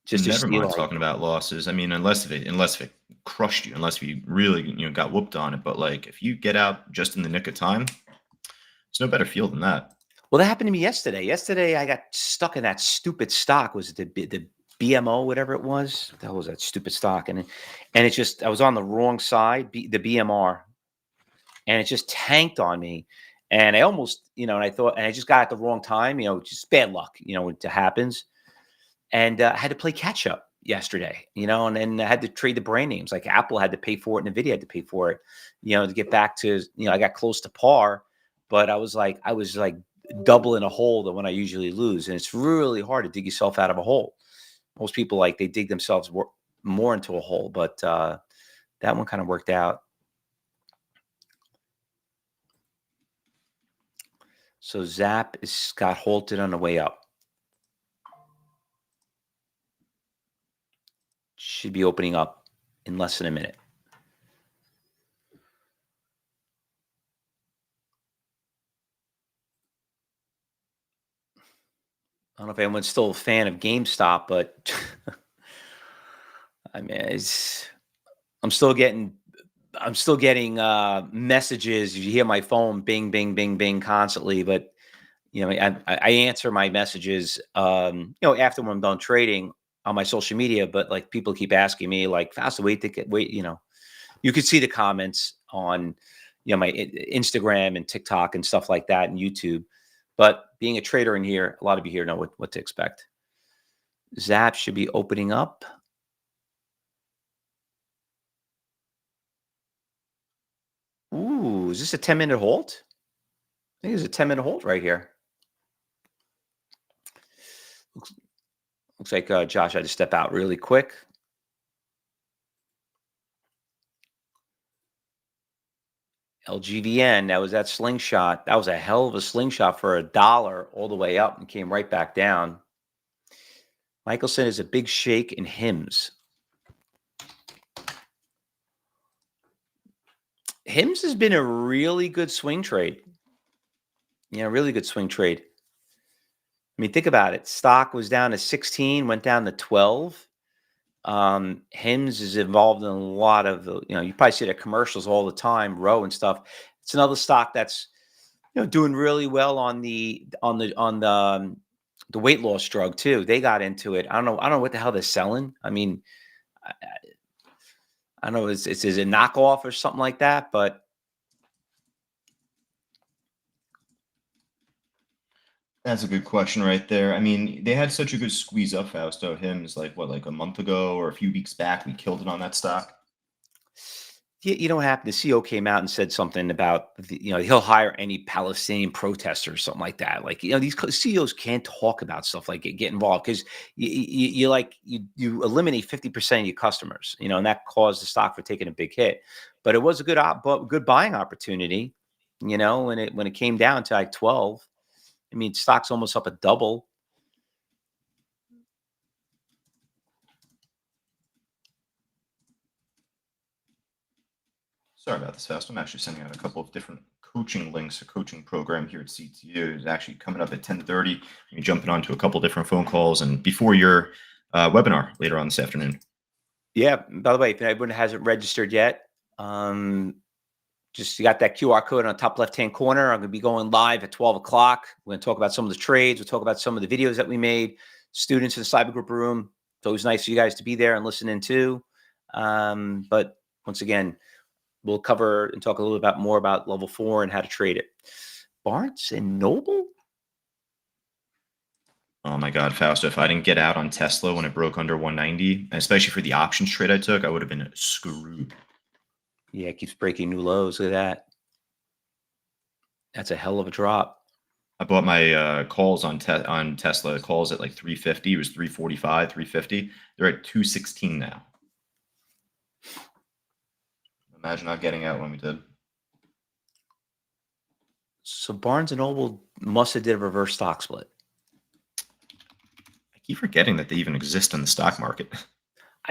Just to Never see mind like, talking about losses. I mean, unless it crushed you, unless you really got whooped on it. But like if you get out just in the nick of time, there's no better feel than that. well, that happened to me yesterday. Yesterday, I got stuck in that stupid stock. Was it the BMO, whatever it was? What the hell was that stupid stock? And it just, I was on the wrong side, the BMR, and it just tanked on me. And I almost, and I thought, and I just got at the wrong time, just bad luck, it happens. And I had to play catch up yesterday, and then I had to trade the brand names. Like Apple had to pay for it, and Nvidia had to pay for it, to get back to, I got close to par, but I was like double in a hole than when I usually lose. And it's really hard to dig yourself out of a hole. Most people they dig themselves more into a hole, but that one kind of worked out. So Zap got halted on the way up. Should be opening up in less than a minute. I don't know if anyone's still a fan of GameStop, but I mean, I'm still getting I'm still getting messages. You hear my phone bing, bing, bing, bing constantly, but I answer my messages, after when I'm done trading on my social media. But like people keep asking me, like, Fausto, wait. You could see the comments on, my Instagram and TikTok and stuff like that, and YouTube. But being a trader in here, a lot of you here know what to expect. Zap should be opening up. Ooh, is this a 10-minute hold? I think it's a 10-minute hold right here. Looks like Josh had to step out really quick. LGVN, that was that slingshot. That was a hell of a slingshot for $1 all the way up and came right back down. Michelson is a big shake in HIMS. HIMS has been a really good swing trade. Really good swing trade. I mean, think about it. Stock was down to 16, went down to 12. HIMS is involved in a lot of the, you probably see the commercials all the time, Row and stuff. It's another stock that's, doing really well on the weight loss drug too. They got into it. I don't know what the hell they're selling. I mean, I don't know. Is it a knockoff or something like that? But That's a good question right there. I mean, they had such a good squeeze up, Fausto. Him's like what, like a month ago or a few weeks back, we killed it on that stock. you know what happened? The CEO came out and said something about he'll hire any Palestinian protester or something like that. Like, these CEOs can't talk about stuff like it, get involved, because you eliminate 50% of your customers, and that caused the stock for taking a big hit. But it was a good buying opportunity, when it came down to like 12. I mean, stock's almost up a double. Sorry about this, Fausto. I'm actually sending out a couple of different coaching links, a coaching program here at CTU is actually coming up at 10:30. You're jumping onto a couple different phone calls and before your webinar later on this afternoon. Yeah. By the way, if anyone hasn't registered yet, just you got that QR code on the top left-hand corner. I'm going to be going live at 12 o'clock. We're going to talk about some of the trades. We'll talk about some of the videos that we made. Students in the cyber group room. It's always nice for you guys to be there and listen in too. But once again, we'll cover and talk a little bit more about level 4 and how to trade it. Barnes and Noble? Oh my God, Fausto, if I didn't get out on Tesla when it broke under 190, especially for the options trade I took, I would have been screwed. Yeah, it keeps breaking new lows. Look at that. That's a hell of a drop. I bought my calls on Tesla, calls at like 350. It was 345, 350. They're at 216 now. Imagine not getting out when we did. So Barnes and Noble must have did a reverse stock split. I keep forgetting that they even exist in the stock market.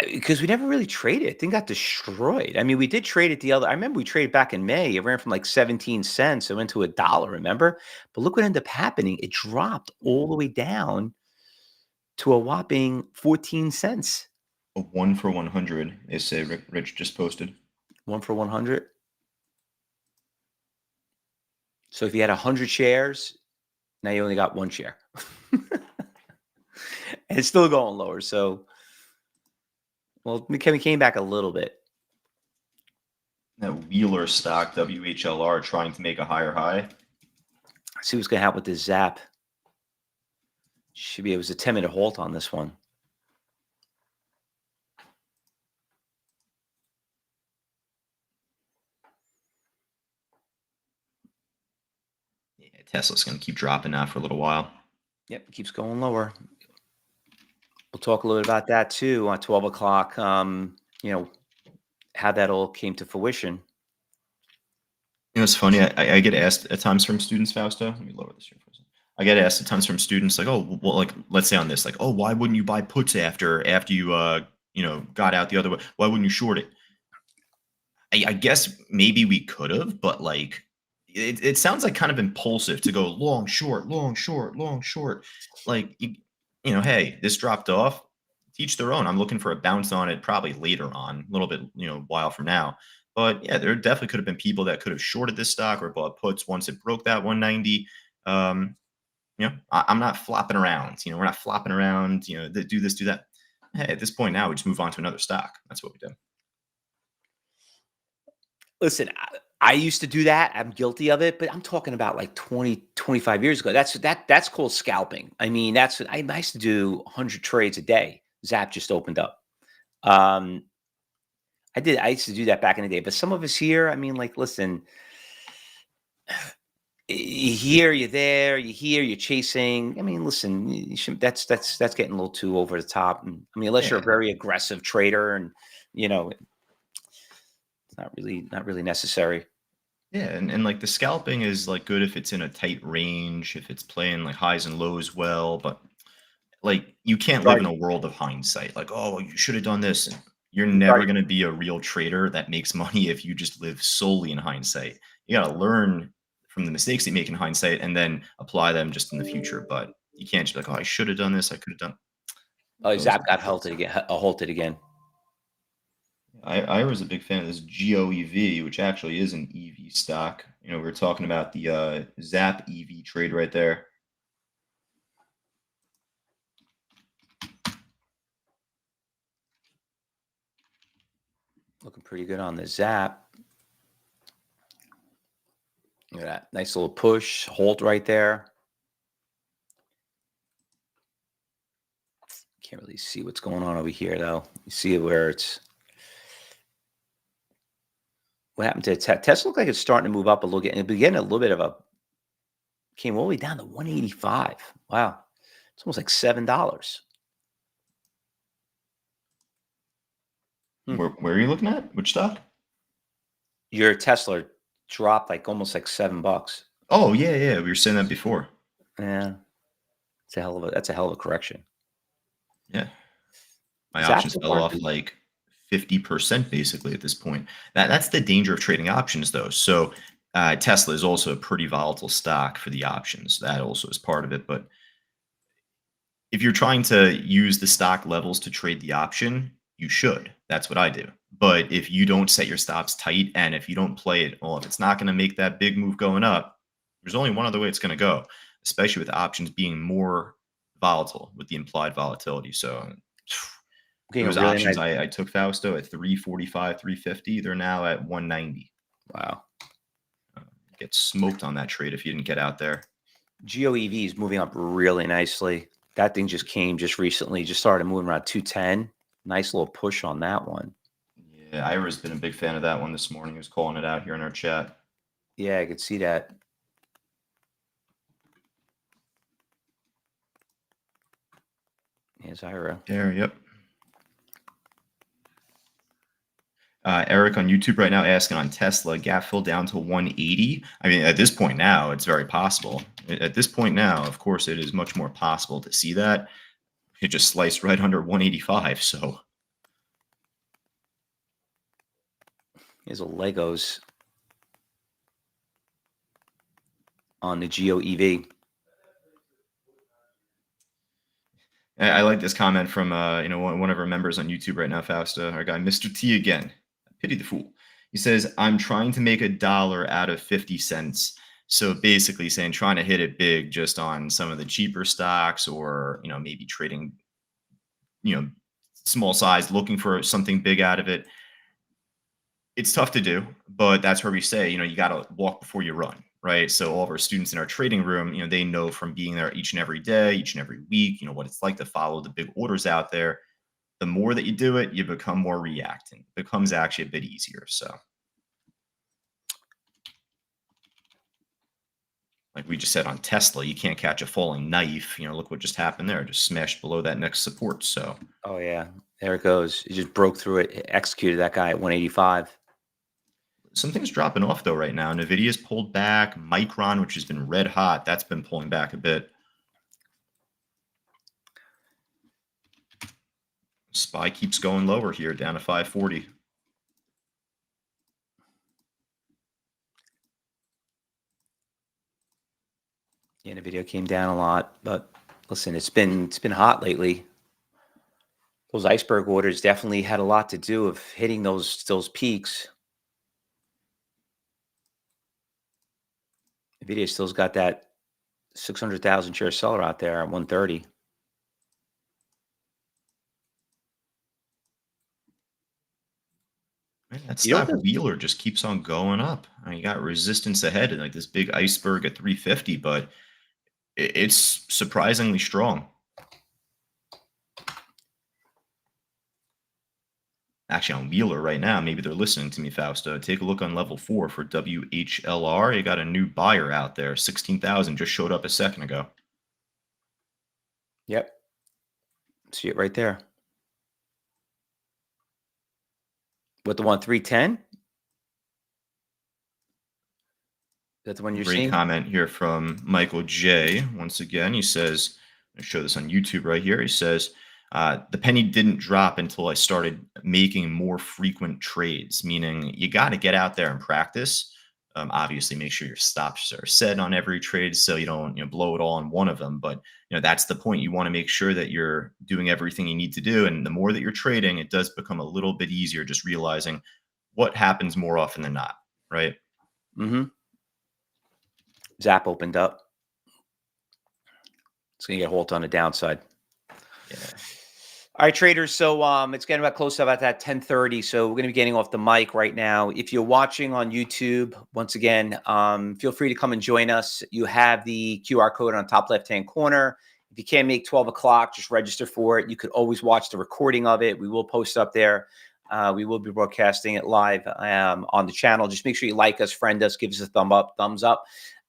Because we never really traded it. Thing got destroyed. I mean, we did trade it I remember we traded back in May. It ran from like 17 cents. It went to $1, remember? But look what ended up happening. It dropped all the way down to a whopping 14 cents. A 1 for 100, they say Rich just posted. 1 for 100. So if you had 100 shares, now you only got 1 share. And it's still going lower. So, well, we came back a little bit. That Wheeler stock, WHLR, trying to make a higher high. See what's going to happen with this Zap. It was a 10-minute halt on this one. Yeah, Tesla's going to keep dropping now for a little while. Yep, it keeps going lower. We'll talk a little bit about that too on 12 o'clock. How that all came to fruition. It's funny. I get asked at times from students, Fausto. Let me lower this here for a second. I get asked at times from students, like, oh, well, like, let's say on this, like, oh, why wouldn't you buy puts after you, got out the other way? Why wouldn't you short it? I guess maybe we could have, but like, it sounds like kind of impulsive to go long, short, long, short, long, short. Like hey, this dropped off. Teach their own. I'm looking for a bounce on it probably later on, a little bit, while from now. But yeah, there definitely could have been people that could have shorted this stock or bought puts once it broke that 190. I'm not flopping around. We're not flopping around. Do this, do that. Hey, at this point now, we just move on to another stock. That's what we do. Listen, I used to do that. I'm guilty of it, but I'm talking about like 20, 25 years ago. That's called scalping. I mean, I used to do 100 trades a day. Zap just opened up. Um, I used to do that back in the day, but some of us here, I mean, like, listen, you here, you're there, you here, you're chasing. I mean, listen, that's getting a little too over the top. And I mean, unless you're a Yeah. very aggressive trader, and it's not really necessary. Yeah, and like the scalping is like good if it's in a tight range, if it's playing like highs and lows well, but like you can't live in Right. a world of hindsight. Like, oh, you should have done this. And you're Right. never going to be a real trader that makes money if you just live solely in hindsight. You got to learn from the mistakes you make in hindsight and then apply them just in the future. But you can't just be like, oh, I should have done this. I could have done. Oh, Those Zap are got things. halted again. I was a big fan of this GOEV, which actually is an EV stock. We were talking about the Zap EV trade right there. Looking pretty good on the Zap. Look at that nice little push, halt right there. Can't really see what's going on over here though. You see where it's what happened to Tesla? Looked like it's starting to move up a little bit. It began a little bit of a came all the way down to 185. Wow, it's almost like $7. Hmm. Where are you looking at? Which stock? Your Tesla dropped like almost like $7. Oh yeah, yeah. We were saying that before. Yeah, that's a hell of a correction. Yeah. My Zap options so fell far off good. like 50% basically at this point. That's the danger of trading options though. So Tesla is also a pretty volatile stock for the options. That also is part of it. But if you're trying to use the stock levels to trade the option, you should. That's what I do. But if you don't set your stops tight and if you don't play it, well, if it's not going to make that big move going up, there's only one other way it's going to go, especially with options being more volatile with the implied volatility. So Getting a those really options nice. I took Fausto at 345, 350. They're now at 190. Wow. Get smoked on that trade if you didn't get out there. GOEV is moving up really nicely. That thing just came just recently, just started moving around 210. Nice little push on that one. Yeah, Ira's been a big fan of that one this morning. He was calling it out here in our chat. Yeah, I could see that. Here's Ira. There, yep. Eric on YouTube right now asking on Tesla, gap fill down to 180. I mean, at this point now, it's very possible. At this point now, of course, it is much more possible to see that. It just sliced right under 185. So Here's a Legos on the GOEV. I like this comment from one of our members on YouTube right now, Fausta, our guy Mr. T again. Pity the fool. He says, "I'm trying to make $1 out of 50 cents." So basically saying trying to hit it big just on some of the cheaper stocks or maybe trading you know small size, looking for something big out of it. It's tough to do, but that's where we say, you got to walk before you run, right? So all of our students in our trading room, they know from being there each and every day, each and every week, what it's like to follow the big orders out there. The more that you do it, you become more reacting. It becomes actually a bit easier. So, like we just said on Tesla, you can't catch a falling knife. Look what just happened there. Just smashed below that next support. So, Oh, yeah. There it goes. It just broke through it, executed that guy at 185. something's dropping off though right now. Nvidia's pulled back. Micron, which has been red hot, that's been pulling back a bit. SPY keeps going lower here, down to 540. Yeah, the video came down a lot, but listen, it's been hot lately. Those iceberg orders definitely had a lot to do of hitting those peaks. Nvidia still's got that 600,000 share seller out there at 130. Man, that You know what stock the Wheeler just keeps on going up. I mean, you got resistance ahead and like this big iceberg at 350, but it's surprisingly strong. Actually, on Wheeler right now, maybe they're listening to me, Fausto. Take a look on level 4 for WHLR. You got a new buyer out there. 16,000 just showed up a second ago. Yep, see it right there. What the one 310? That's the one you're Great seeing? comment here from Michael J. Once again, he says, I show this on YouTube right here. He says, the penny didn't drop until I started making more frequent trades, meaning you got to get out there and practice. Obviously, make sure your stops are set on every trade so you don't blow it all on one of them. But that's the point. You want to make sure that you're doing everything you need to do. And the more that you're trading, it does become a little bit easier just realizing what happens more often than not, right? Mm-hmm. Zap opened up. It's going to get a halt on the downside. Yeah. All right, traders. So it's getting about close to about that 10:30. So we're going to be getting off the mic right now. If you're watching on YouTube, once again, feel free to come and join us. You have the QR code on top left-hand corner. If you can't make 12 o'clock, just register for it. You could always watch the recording of it. We will post up there. We will be broadcasting it live on the channel. Just make sure you like us, friend us, give us a thumbs up.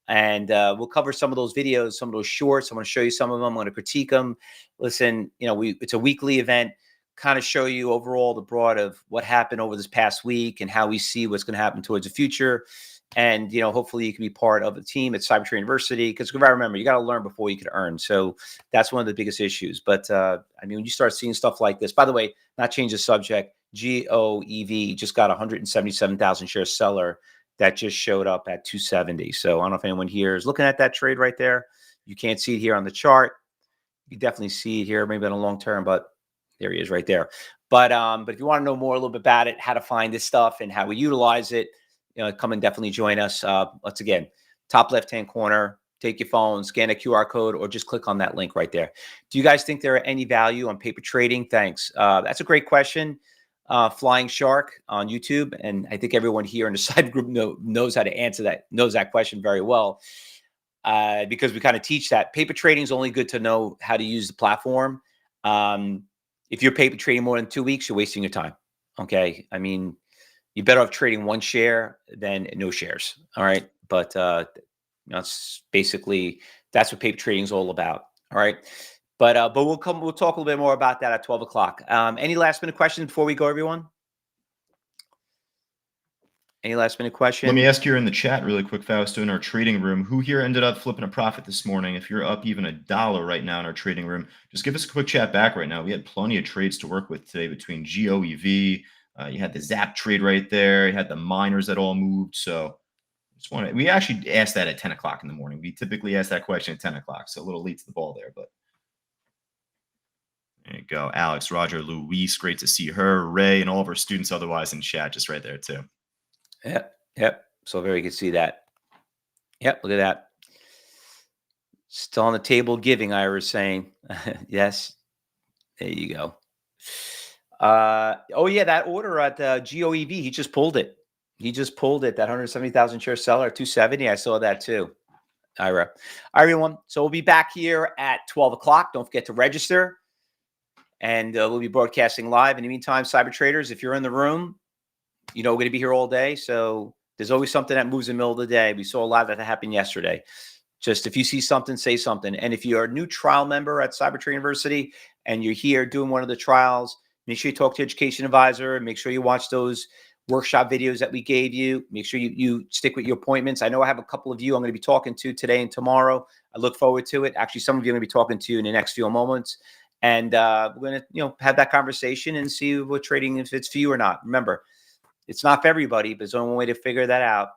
And we'll cover some of those videos, some of those shorts. I'm going to show you some of them. I'm going to critique them. Listen, it's a weekly event, kind of show you overall the broad of what happened over this past week and how we see what's going to happen towards the future. And, hopefully you can be part of the team at Cybertrade University, because remember, you got to learn before you can earn. So that's one of the biggest issues. But when you start seeing stuff like this, by the way, not change the subject, GOEV just got 177,000 share seller that just showed up at 270. So I don't know if anyone here is looking at that trade right there. You can't see it here on the chart. You definitely see it here, maybe on a long term, but there he is right there. But if you want to know more a little bit about it, how to find this stuff and how we utilize it, come and definitely join us. Once again, top left-hand corner, take your phone, scan a QR code, or just click on that link right there. Do you guys think there are any value on paper trading? Thanks. That's a great question. Flying Shark on YouTube, and I think everyone here in the side group knows how to answer that, knows that question very well, because we kind of teach that paper trading is only good to know how to use the platform. If you're paper trading more than 2 weeks, you're wasting your time. Okay, you're better off trading one share than no shares. All right, but that's basically that's what paper trading is all about. All right. But we'll talk a little bit more about that at 12 o'clock. Any last minute questions before we go, everyone? Any last minute Let me questions? ask here in the chat really quick, Fausto, in our trading room, who here ended up flipping a profit this morning? If you're up even $1 right now in our trading room, just give us a quick chat back right now. We had plenty of trades to work with today between GOEV. You had the Zap trade right there. You had the miners that all moved. So we actually asked that at 10 o'clock in the morning. We typically ask that question at 10 o'clock. So a little late to the ball there, but there you go. Alex, Roger, Luis, great to see her. Ray, and all of our students otherwise in chat just right there too. Yep. So very good to see that. Yep, look at that. Still on the table giving, I was saying. Yes. There you go. Oh yeah, that order at GOEV, he just pulled it. That 170,000 share seller at 270. I saw that too. Ira. All right, everyone. So we'll be back here at 12 o'clock. Don't forget to register. And we'll be broadcasting live. In the meantime, cyber traders, if you're in the room, we're going to be here all day. So there's always something that moves in the middle of the day. We saw a lot of that happen yesterday. Just if you see something, say something. And if you're a new trial member at Cybertrade University and you're here doing one of the trials, make sure you talk to your education advisor. Make sure you watch those workshop videos that we gave you. Make sure you stick with your appointments. I know I have a couple of you I'm going to be talking to today and tomorrow. I look forward to it. Actually, some of you I'm going to be talking to in the next few moments. And we're going to, have that conversation and see what trading, if it's for you or not. Remember, it's not for everybody, but there's only one way to figure that out.